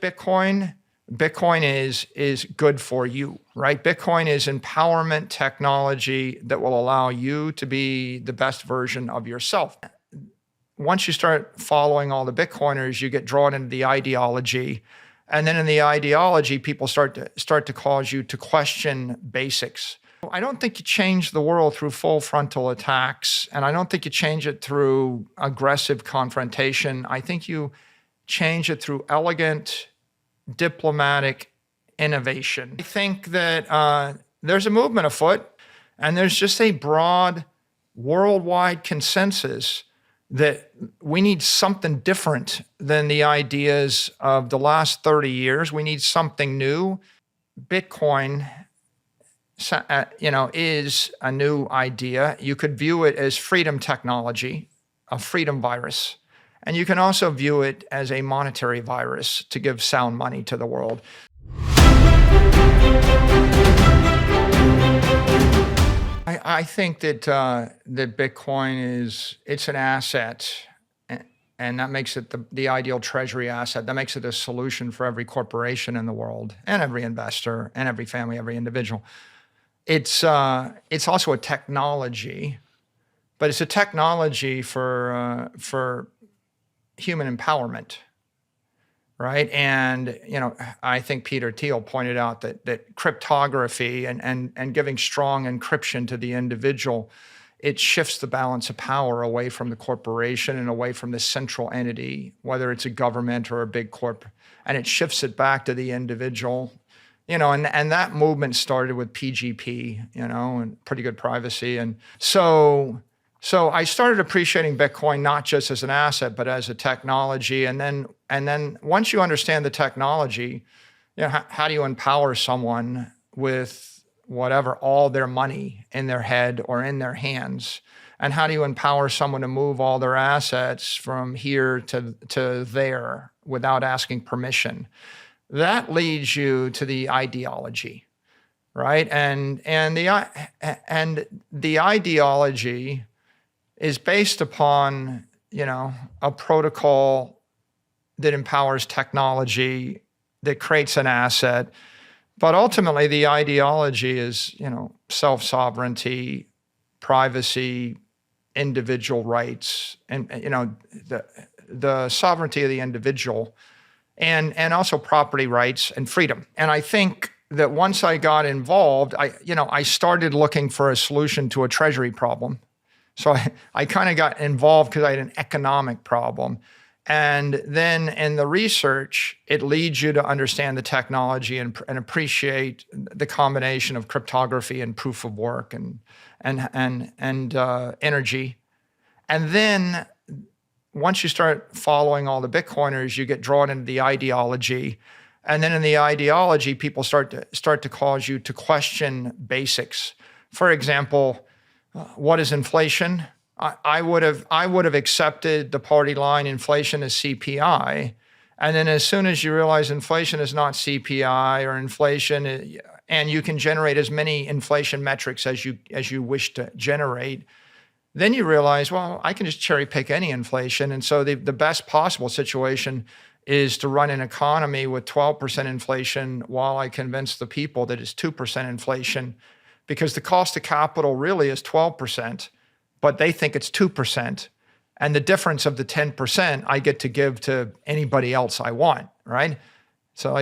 Bitcoin, Bitcoin is good for you, right? Bitcoin is empowerment technology that will allow you to be the best version of yourself. Once you start following all the Bitcoiners, you get drawn into the ideology. And then in the ideology, people start to cause you to question basics. I don't think you change the world through full frontal attacks, and I don't think you change it through aggressive confrontation. I think you change it through elegant, diplomatic innovation. I think that there's a movement afoot, and there's just a broad worldwide consensus that we need something different than the ideas of the last 30 years. We need something new. Bitcoin, is a new idea. You could view it as freedom technology, a freedom virus. And you can also view it as a monetary virus to give sound money to the world. I think that Bitcoin it's an asset, and that makes it the ideal treasury asset. That makes it a solution for every corporation in the world, and every investor, and every family, every individual. It's also a technology, but it's a technology for human empowerment, right? And I think Peter Thiel pointed out that cryptography and giving strong encryption to the individual, it shifts the balance of power away from the corporation and away from the central entity, whether it's a government or a big corp, and it shifts it back to the individual. And that movement started with PGP, and pretty good privacy. And so I started appreciating Bitcoin not just as an asset, but as a technology. And then once you understand the technology, how do you empower someone with whatever, all their money in their head or in their hands? And how do you empower someone to move all their assets from here to there without asking permission? That leads you to the ideology, right? And the ideology is based upon, a protocol that empowers technology, that creates an asset. But ultimately, the ideology is, self-sovereignty, privacy, individual rights, and, the sovereignty of the individual, and also property rights and freedom. And I think that once I got involved, I started looking for a solution to a treasury problem. So I kind of got involved because I had an economic problem. And then in the research, it leads you to understand the technology and appreciate the combination of cryptography and proof of work and energy. And then once you start following all the Bitcoiners, you get drawn into the ideology. And then in the ideology, people start to cause you to question basics. For example, what is inflation? I would have accepted the party line inflation as CPI. And then as soon as you realize inflation is not CPI or inflation, and you can generate as many inflation metrics as you wish to generate, then you realize, well, I can just cherry pick any inflation. And so the best possible situation is to run an economy with 12% inflation while I convince the people that it's 2% inflation, because the cost of capital really is 12%, but they think it's 2%. And the difference of the 10% I get to give to anybody else I want, right? So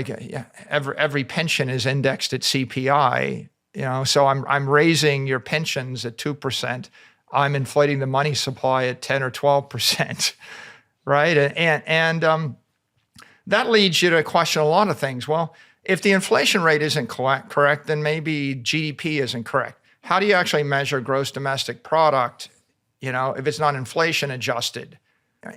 every pension is indexed at CPI, so I'm raising your pensions at 2%. I'm inflating the money supply at 10 or 12%, right? And that leads you to question a lot of things. Well, if the inflation rate isn't correct, then maybe GDP isn't correct. How do you actually measure gross domestic product, if it's not inflation adjusted?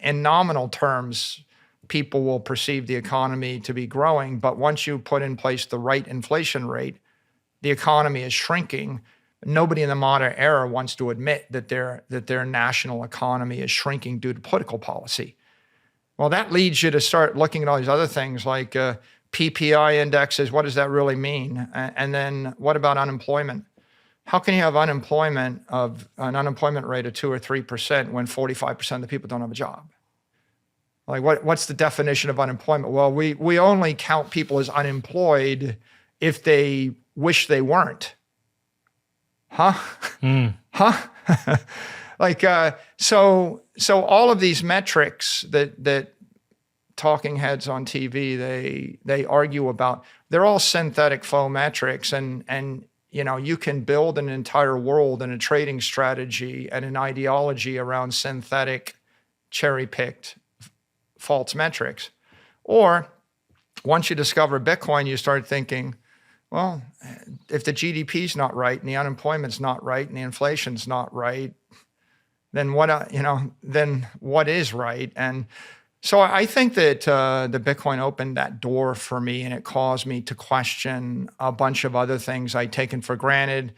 In nominal terms, people will perceive the economy to be growing, but once you put in place the right inflation rate, the economy is shrinking. Nobody in the modern era wants to admit that their national economy is shrinking due to political policy. Well, that leads you to start looking at all these other things like PPI indexes. What does that really mean? And then what about unemployment? How can you have an unemployment rate of 2 or 3% when 45% of the people don't have a job? Like what's the definition of unemployment? Well, we only count people as unemployed if they wish they weren't. Huh? Huh? Like, so all of these metrics that talking heads on TV, they argue about, they're all synthetic faux metrics. And you can build an entire world and a trading strategy and an ideology around synthetic, cherry-picked, false metrics. Or once you discover Bitcoin, you start thinking, well, if the GDP is not right and the unemployment's not right and the inflation's not right, then what is right? And so I think that the Bitcoin opened that door for me, and it caused me to question a bunch of other things I'd taken for granted.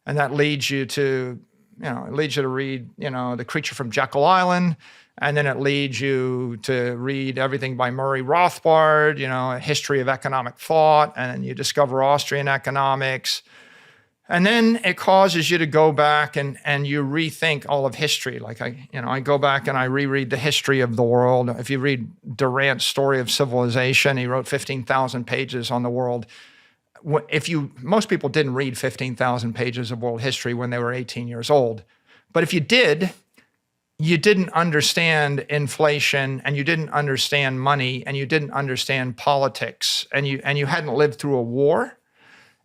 And that leads you to, read, The Creature from Jekyll Island. And then it leads you to read everything by Murray Rothbard, A History of Economic Thought, and you discover Austrian economics. And then it causes you to go back and you rethink all of history. Like I go back and I reread the history of the world. If you read Durant's Story of Civilization, he wrote 15,000 pages on the world. Most people didn't read 15,000 pages of world history when they were 18 years old. But if you did, you didn't understand inflation, and you didn't understand money, and you didn't understand politics, and you hadn't lived through a war.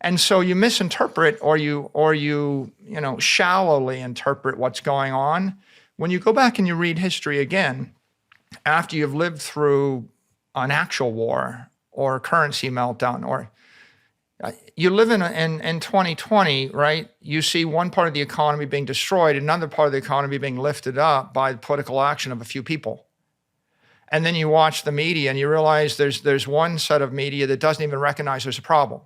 And so you misinterpret or you shallowly interpret what's going on. When you go back and you read history again, after you've lived through an actual war or a currency meltdown, or you live in 2020, right? You see one part of the economy being destroyed, another part of the economy being lifted up by the political action of a few people. And then you watch the media and you realize there's one set of media that doesn't even recognize there's a problem.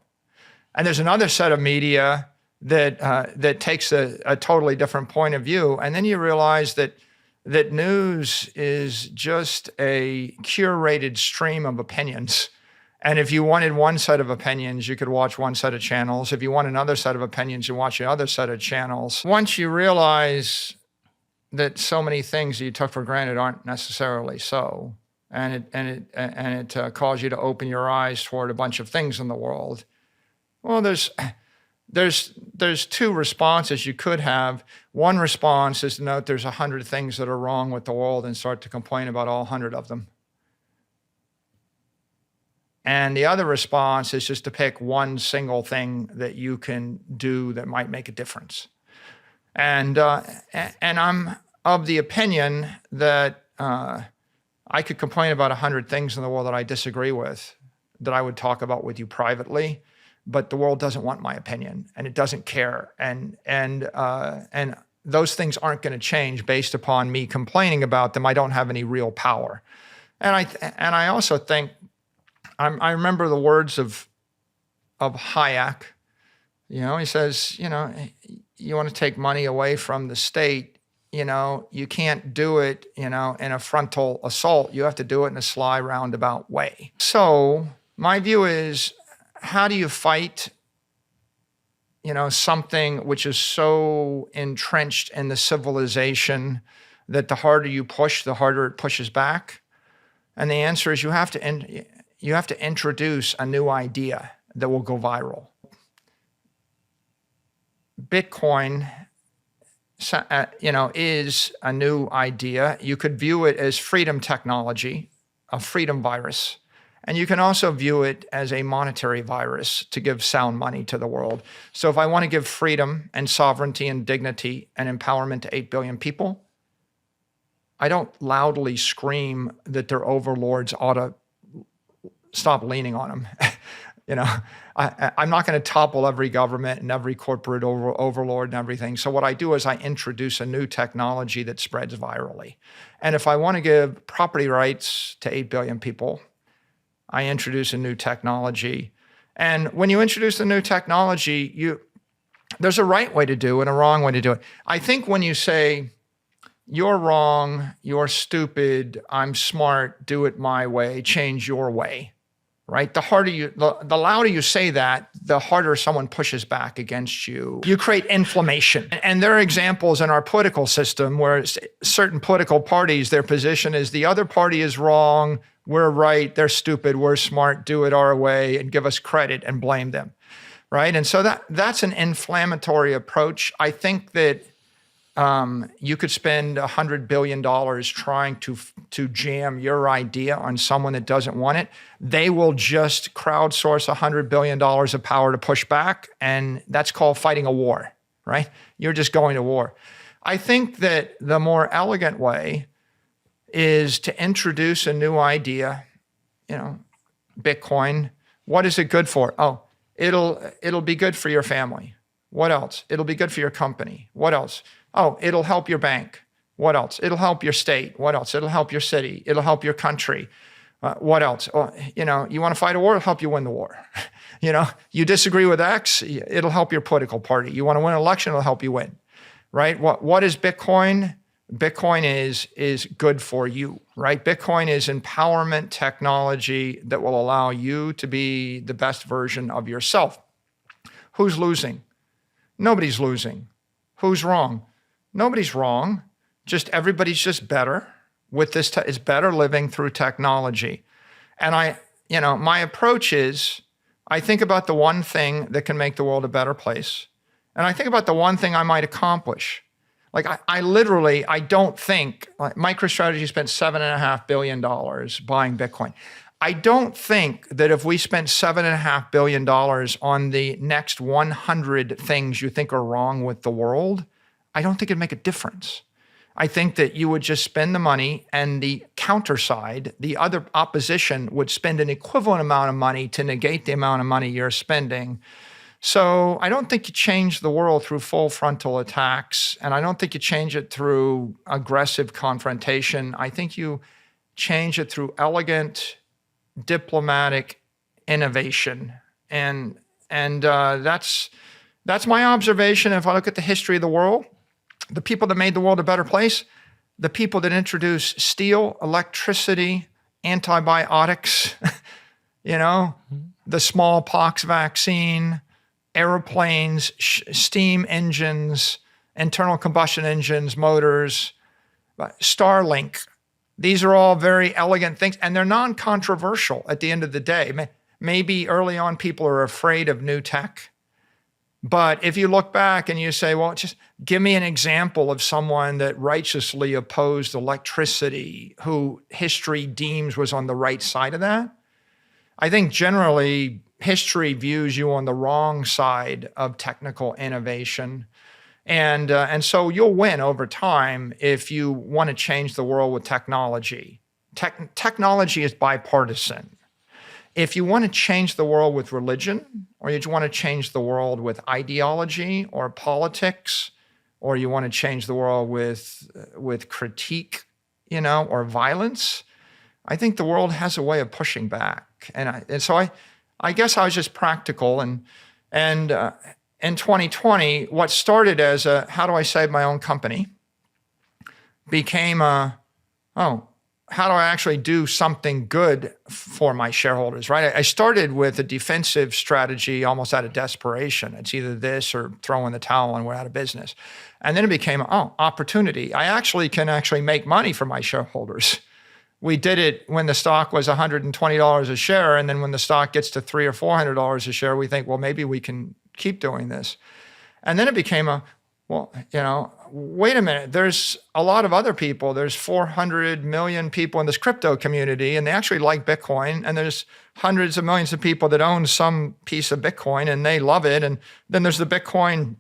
And there's another set of media that takes a totally different point of view. And then you realize that news is just a curated stream of opinions. And if you wanted one set of opinions, you could watch one set of channels. If you want another set of opinions, you watch the other set of channels. Once you realize that so many things you took for granted aren't necessarily so, and it caused you to open your eyes toward a bunch of things in the world. Well, there's two responses you could have. One response is to note there's 100 things that are wrong with the world and start to complain about all 100 of them. And the other response is just to pick one single thing that you can do that might make a difference. And I'm of the opinion that I could complain about 100 things in the world that I disagree with, that I would talk about with you privately. But the world doesn't want my opinion, and it doesn't care, and those things aren't going to change based upon me complaining about them. I don't have any real power, and I also think I remember the words of Hayek. He says, you want to take money away from the state, you can't do it, in a frontal assault. You have to do it in a sly, roundabout way. So my view is, how do you fight, something which is so entrenched in the civilization that the harder you push, the harder it pushes back? And the answer is you have to introduce a new idea that will go viral. Bitcoin, is a new idea. You could view it as freedom technology, a freedom virus. And you can also view it as a monetary virus to give sound money to the world. So if I want to give freedom and sovereignty and dignity and empowerment to 8 billion people, I don't loudly scream that their overlords ought to stop leaning on them. I'm not going to topple every government and every corporate overlord and everything. So what I do is I introduce a new technology that spreads virally. And if I want to give property rights to 8 billion people, I introduce a new technology. And when you introduce a new technology, there's a right way to do it and a wrong way to do it. I think when you say, you're wrong, you're stupid, I'm smart, do it my way, change your way, right? The louder you say that, the harder someone pushes back against you. You create inflammation. And there are examples in our political system where certain political parties, their position is the other party is wrong, we're right, they're stupid, we're smart, do it our way, and give us credit and blame them, right? And so that's an inflammatory approach. I think that you could spend $100 billion trying to jam your idea on someone that doesn't want it. They will just crowdsource $100 billion of power to push back, and that's called fighting a war, right? You're just going to war. I think that the more elegant way is to introduce a new idea, Bitcoin. What is it good for? Oh, it'll be good for your family. What else? It'll be good for your company. What else? Oh, it'll help your bank. What else? It'll help your state. What else? It'll help your city. It'll help your country. What else? Oh, you want to fight a war? It'll help you win the war. You disagree with X, it'll help your political party. You want to win an election, it'll help you win, right? What is Bitcoin? Bitcoin is good for you, right? Bitcoin is empowerment technology that will allow you to be the best version of yourself. Who's losing? Nobody's losing. Who's wrong? Nobody's wrong. Just everybody's just better with this. Is better living through technology. And my approach is, I think about the one thing that can make the world a better place. And I think about the one thing I might accomplish. Like I don't think, MicroStrategy spent $7.5 billion buying Bitcoin. I don't think that if we spent $7.5 billion on the next 100 things you think are wrong with the world, I don't think it'd make a difference. I think that you would just spend the money and the counter side, the other opposition, would spend an equivalent amount of money to negate the amount of money you're spending. So I don't think you change the world through full frontal attacks, and I don't think you change it through aggressive confrontation. I think you change it through elegant, diplomatic innovation. And that's my observation. If I look at the history of the world, the people that made the world a better place, the people that introduced steel, electricity, antibiotics, the smallpox vaccine, airplanes, steam engines, internal combustion engines, motors, Starlink. These are all very elegant things, and they're non-controversial at the end of the day. Maybe early on people are afraid of new tech. But if you look back and you say, well, just give me an example of someone that righteously opposed electricity, who history deems was on the right side of that, I think generally history views you on the wrong side of technical innovation. And so you'll win over time if you want to change the world with technology. Technology is bipartisan. If you want to change the world with religion, or you want to change the world with ideology or politics, or you want to change the world with critique, or violence, I think the world has a way of pushing back. And so I guess I was just practical. And in 2020, what started as a how do I save my own company became how do I actually do something good for my shareholders, right? I started with a defensive strategy almost out of desperation. It's either this or throw in the towel and we're out of business. And then it became, opportunity. I can make money for my shareholders. We did it when the stock was $120 a share. And then when the stock gets to $300 or $400 a share, we think, well, maybe we can keep doing this. And then it became wait a minute, there's a lot of other people. There's 400 million people in this crypto community, and they actually like Bitcoin. And there's hundreds of millions of people that own some piece of Bitcoin, and they love it. And then there's the Bitcoin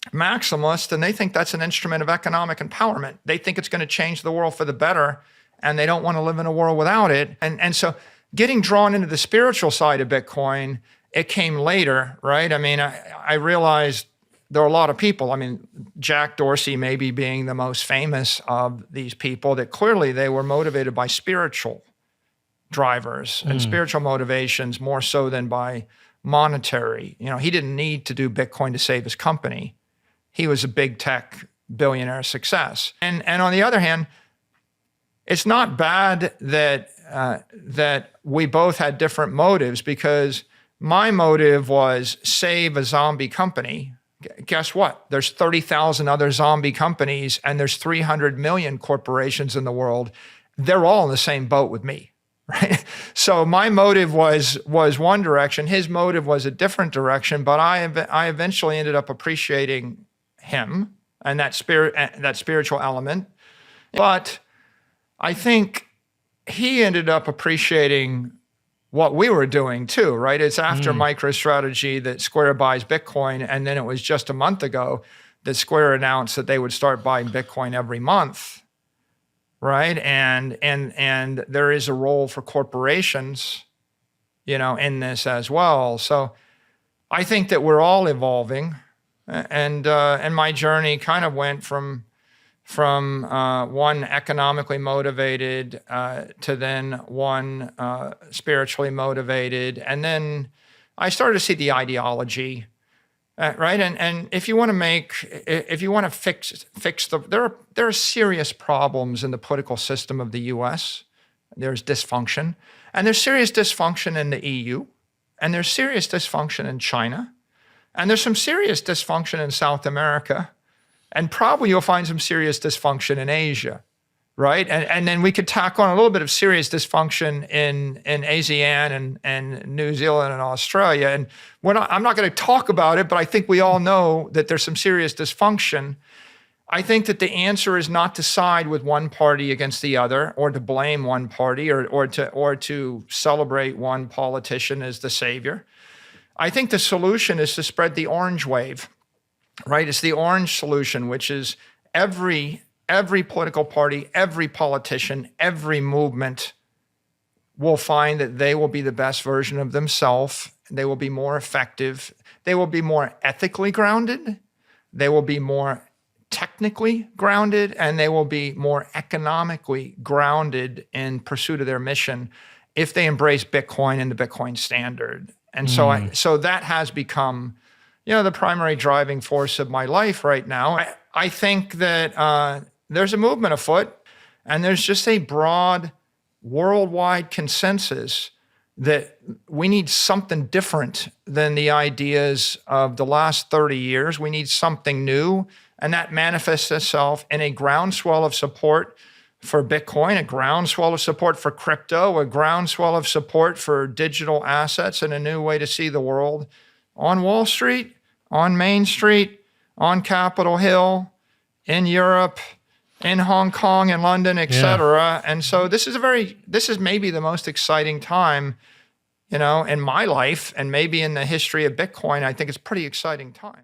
maximalists, and they think that's an instrument of economic empowerment. They think it's going to change the world for the better, and they don't want to live in a world without it. And so getting drawn into the spiritual side of Bitcoin, it came later, right? I mean, I realized there are a lot of people, Jack Dorsey maybe being the most famous of these people, that clearly they were motivated by spiritual drivers and spiritual motivations more so than by monetary. He didn't need to do Bitcoin to save his company. He was a big tech billionaire success. And on the other hand, it's not bad that that we both had different motives, because my motive was save a zombie company. Guess what? There's 30,000 other zombie companies, and there's 300 million corporations in the world. They're all in the same boat with me, right? So my motive was one direction. His motive was a different direction, but I eventually ended up appreciating him and that spiritual element. But I think he ended up appreciating what we were doing too, right? It's after MicroStrategy that Square buys Bitcoin, and then it was just a month ago that Square announced that they would start buying Bitcoin every month, right? And there is a role for corporations, in this as well. So I think that we're all evolving, and my journey kind of went from one economically motivated to then one spiritually motivated. And then I started to see the ideology, right? And if you want to fix there are serious problems in the political system of the US. There's dysfunction, and there's serious dysfunction in the EU, and there's serious dysfunction in China, and there's some serious dysfunction in South America. And probably you'll find some serious dysfunction in Asia, right? And then we could tack on a little bit of serious dysfunction in ASEAN and New Zealand and Australia. And I'm not going to talk about it, but I think we all know that there's some serious dysfunction. I think that the answer is not to side with one party against the other, or to blame one party, or to celebrate one politician as the savior. I think the solution is to spread the orange wave. Right? It's the orange solution, which is every political party, every politician, every movement will find that they will be the best version of themselves. They will be more effective. They will be more ethically grounded. They will be more technically grounded, and they will be more economically grounded in pursuit of their mission if they embrace Bitcoin and the Bitcoin standard. And so that has become the primary driving force of my life right now. I think that there's a movement afoot, and there's just a broad worldwide consensus that we need something different than the ideas of the last 30 years. We need something new, and that manifests itself in a groundswell of support for Bitcoin, a groundswell of support for crypto, a groundswell of support for digital assets, and a new way to see the world on Wall Street, on Main Street, on Capitol Hill, in Europe, in Hong Kong and London, et cetera. And so this is maybe the most exciting time, in my life, and maybe in the history of Bitcoin. I think it's a pretty exciting time.